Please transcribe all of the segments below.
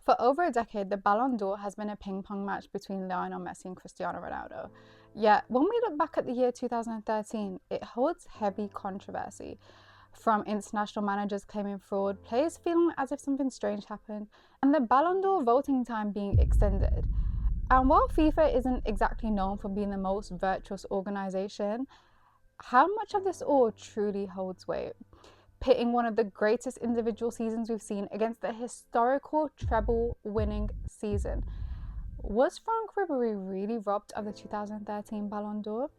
For over a decade, the Ballon d'Or has been a ping-pong match between Lionel Messi and Cristiano Ronaldo. Yet, when we look back at the year 2013, it holds heavy controversy. From international managers claiming fraud, players feeling as if something strange happened, and the Ballon d'Or voting time being extended. And while FIFA isn't exactly known for being the most virtuous organisation, how much of this all truly holds weight? Pitting one of the greatest individual seasons we've seen against the historical treble winning season. Was Franck Ribéry really robbed of the 2013 Ballon d'Or?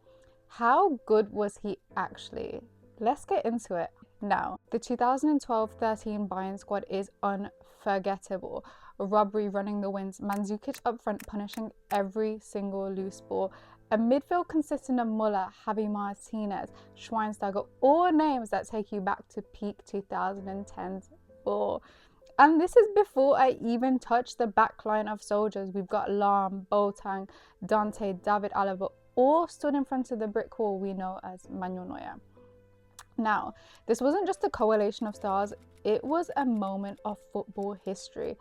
How good was he actually? Let's get into it. Now, the 2012-13 Bayern squad is unforgettable. Ribéry running the wings, Mandzukic up front punishing every single loose ball, a midfield consisting of Muller, Javi Martinez, Schweinsteiger, all names that take you back to peak 2010's ball. And this is before I even touch the back line of soldiers. We've got Lahm, Boateng, Dante, David Alaba, all stood in front of the brick wall we know as Manuel Neuer. Now, this wasn't just a coalition of stars, it was a moment of football history.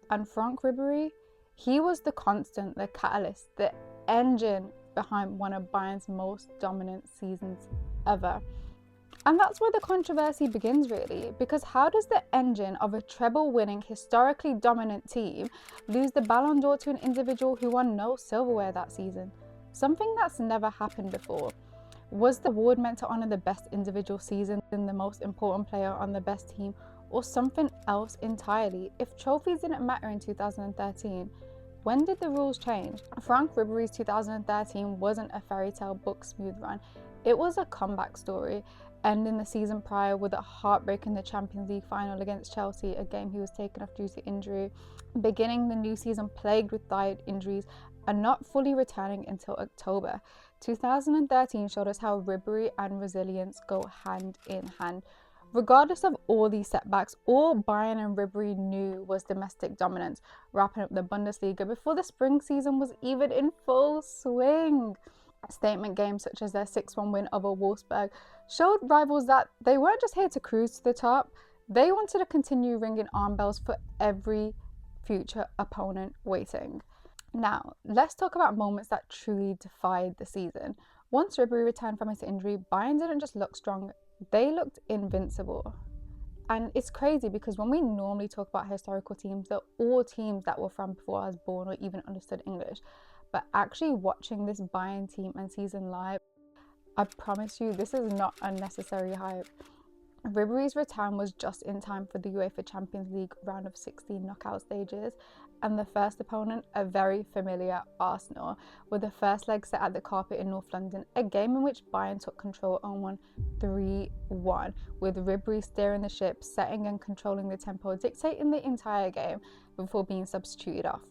And Franck Ribéry, he was the constant, the catalyst, the engine behind one of Bayern's most dominant seasons ever. And that's where the controversy begins, really, because how does the engine of a treble-winning, historically dominant team lose the Ballon d'Or to an individual who won no silverware that season? Something that's never happened before. Was the award meant to honour the best individual season and the most important player on the best team, or something else entirely? If trophies didn't matter in 2013, when did the rules change? Franck Ribéry's 2013 wasn't a fairy tale book smooth run. It was a comeback story, ending the season prior with a heartbreak in the Champions League final against Chelsea, a game he was taken off due to injury, beginning the new season plagued with thigh injuries and not fully returning until October. 2013 showed us how Ribéry and resilience go hand in hand. Regardless of all these setbacks, all Bayern and Ribéry knew was domestic dominance, wrapping up the Bundesliga before the spring season was even in full swing. Statement games such as their 6-1 win over Wolfsburg showed rivals that they weren't just here to cruise to the top, they wanted to continue ringing arm bells for every future opponent waiting. Now, let's talk about moments that truly defied the season. Once Ribéry returned from his injury, Bayern didn't just look strong, they looked invincible. And it's crazy because when we normally talk about historical teams, they're all teams that were from before I was born or even understood English. But actually watching this Bayern team and season live, I promise you, this is not unnecessary hype. Ribéry's return was just in time for the UEFA Champions League round of 16 knockout stages, and the first opponent, a very familiar Arsenal, with the first leg set at the Carpet in North London, a game in which Bayern took control and won 3-1, with Ribéry steering the ship, setting and controlling the tempo, dictating the entire game before being substituted off.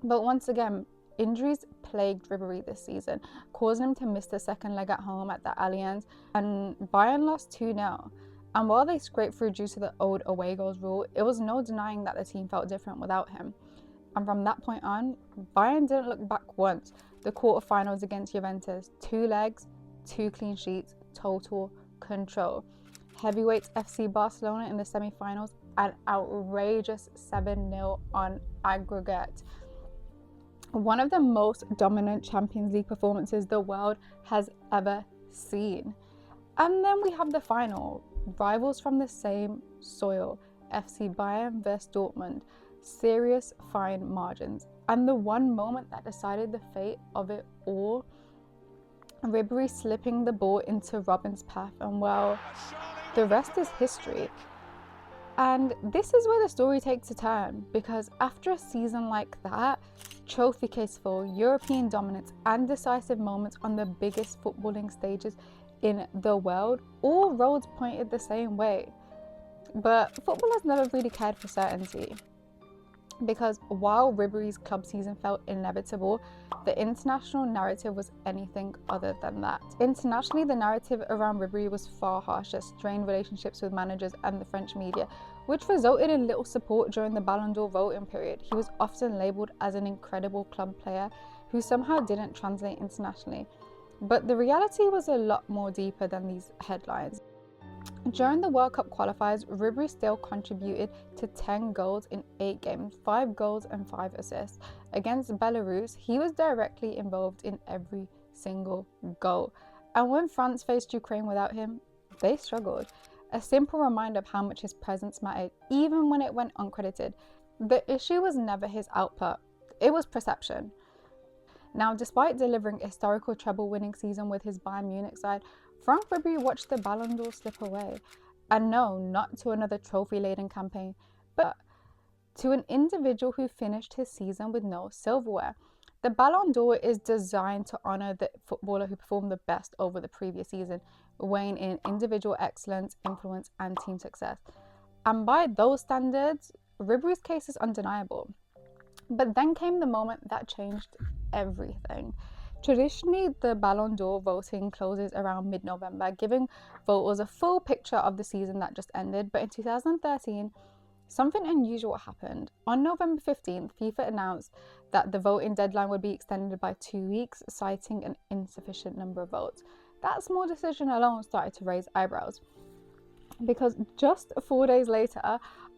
But once again, injuries plagued Ribéry this season, causing him to miss the second leg at home at the Allianz, and Bayern lost 2-0. And while they scraped through due to the old away goals rule, it was no denying that the team felt different without him. And from that point on, Bayern didn't look back once. The quarterfinals against Juventus, 2 legs, 2 clean sheets, total control. Heavyweights FC Barcelona in the semi-finals, an outrageous 7-0 on aggregate. One of the most dominant Champions League performances the world has ever seen. And then we have the final, rivals from the same soil, FC Bayern versus Dortmund, serious fine margins. And the one moment that decided the fate of it all, Ribéry slipping the ball into Robben's path, and well, the rest is history. And this is where the story takes a turn, because after a season like that, trophy case full, European dominance and decisive moments on the biggest footballing stages in the world, all roads pointed the same way. But football has never really cared for certainty, because while Ribéry's club season felt inevitable, the international narrative was anything other than that. Internationally, the narrative around Ribéry was far harsher, strained relationships with managers and the French media, which resulted in little support during the Ballon d'Or voting period. He was often labelled as an incredible club player who somehow didn't translate internationally. But the reality was a lot more deeper than these headlines. During the World Cup qualifiers, Ribéry still contributed to 10 goals in 8 games, 5 goals and 5 assists. Against Belarus, he was directly involved in every single goal. And when France faced Ukraine without him, they struggled. A simple reminder of how much his presence mattered, even when it went uncredited. The issue was never his output, it was perception. Now, despite delivering a historical treble-winning season with his Bayern Munich side, Franck Ribéry watched the Ballon d'Or slip away. And no, not to another trophy-laden campaign, but to an individual who finished his season with no silverware. The Ballon d'Or is designed to honour the footballer who performed the best over the previous season, weighing in individual excellence, influence and team success. And by those standards, Ribéry's case is undeniable. But then came the moment that changed everything. Traditionally, the Ballon d'Or voting closes around mid-November, giving voters a full picture of the season that just ended. But in 2013, something unusual happened. On November 15th, FIFA announced that the voting deadline would be extended by 2 weeks, citing an insufficient number of votes. That small decision alone started to raise eyebrows, because just 4 days later,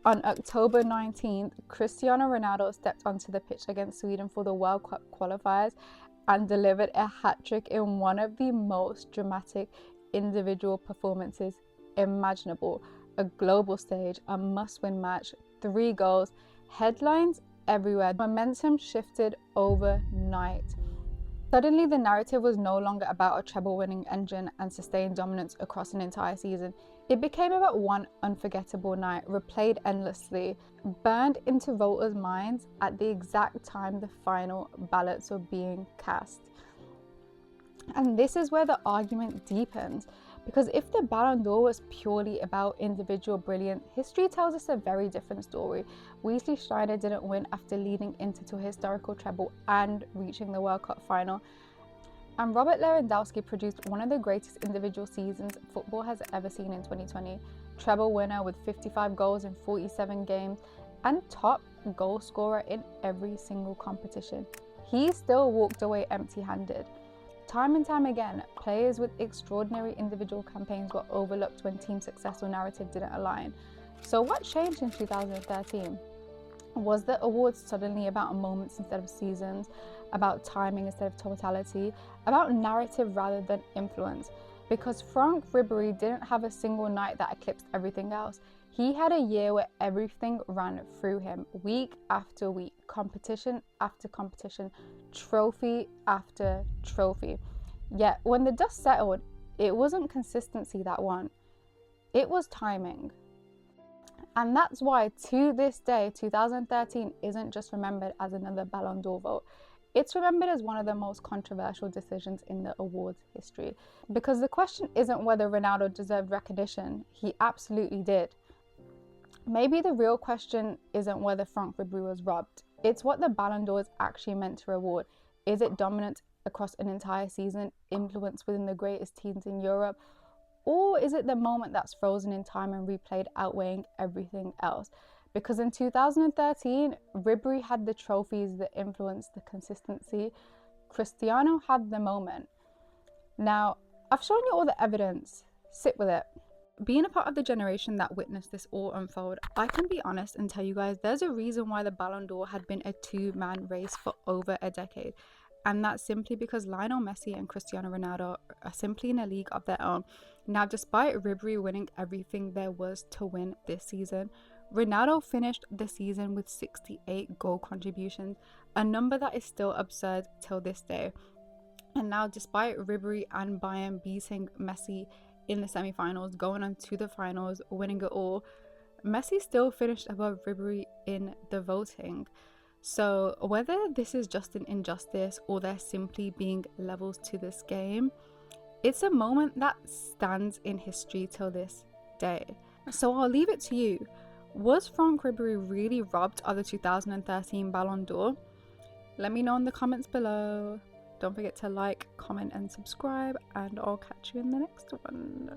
on October 19th, Cristiano Ronaldo stepped onto the pitch against Sweden for the World Cup qualifiers and delivered a hat-trick in one of the most dramatic individual performances imaginable. A global stage, a must-win match, 3 goals, headlines everywhere. Momentum shifted overnight. Suddenly, the narrative was no longer about a treble-winning engine and sustained dominance across an entire season. It became about one unforgettable night, replayed endlessly, burned into voters' minds at the exact time the final ballots were being cast. And this is where the argument deepens, because if the Ballon d'Or was purely about individual brilliance, history tells us a very different story. Wesley Sneijder didn't win after leading Inter to a historical treble and reaching the World Cup final. And Robert Lewandowski produced one of the greatest individual seasons football has ever seen in 2020. Treble winner with 55 goals in 47 games and top goal scorer in every single competition. He still walked away empty-handed. Time and time again, players with extraordinary individual campaigns were overlooked when team success or narrative didn't align. So what changed in 2013? Was the awards suddenly about moments instead of seasons, about timing instead of totality, about narrative rather than influence? Because Franck Ribéry didn't have a single night that eclipsed everything else. He had a year where everything ran through him, week after week, competition after competition, trophy after trophy. Yet when the dust settled, it wasn't consistency that won, it was timing. And that's why, to this day, 2013 isn't just remembered as another Ballon d'Or vote. It's remembered as one of the most controversial decisions in the awards history. Because the question isn't whether Ronaldo deserved recognition. He absolutely did. Maybe the real question isn't whether Franck Ribéry was robbed. It's what the Ballon d'Or is actually meant to reward. Is it dominance across an entire season, influence within the greatest teams in Europe? Or is it the moment that's frozen in time and replayed, outweighing everything else? Because in 2013, Ribéry had the trophies, the influence, the consistency. Cristiano had the moment. Now, I've shown you all the evidence. Sit with it. Being a part of the generation that witnessed this all unfold, I can be honest and tell you guys there's a reason why the Ballon d'Or had been a two-man race for over a decade. And that's simply because Lionel Messi and Cristiano Ronaldo are simply in a league of their own. Now, despite Ribéry winning everything there was to win this season, Ronaldo finished the season with 68 goal contributions, a number that is still absurd till this day. And now, despite Ribéry and Bayern beating Messi in the semi-finals, going on to the finals, winning it all, Messi still finished above Ribéry in the voting. So whether this is just an injustice or there simply being levels to this game, it's a moment that stands in history till this day. So I'll leave it to you. Was Franck Ribéry really robbed of the 2013 Ballon d'Or? Let me know in the comments below. Don't forget to like, comment and subscribe, and I'll catch you in the next one.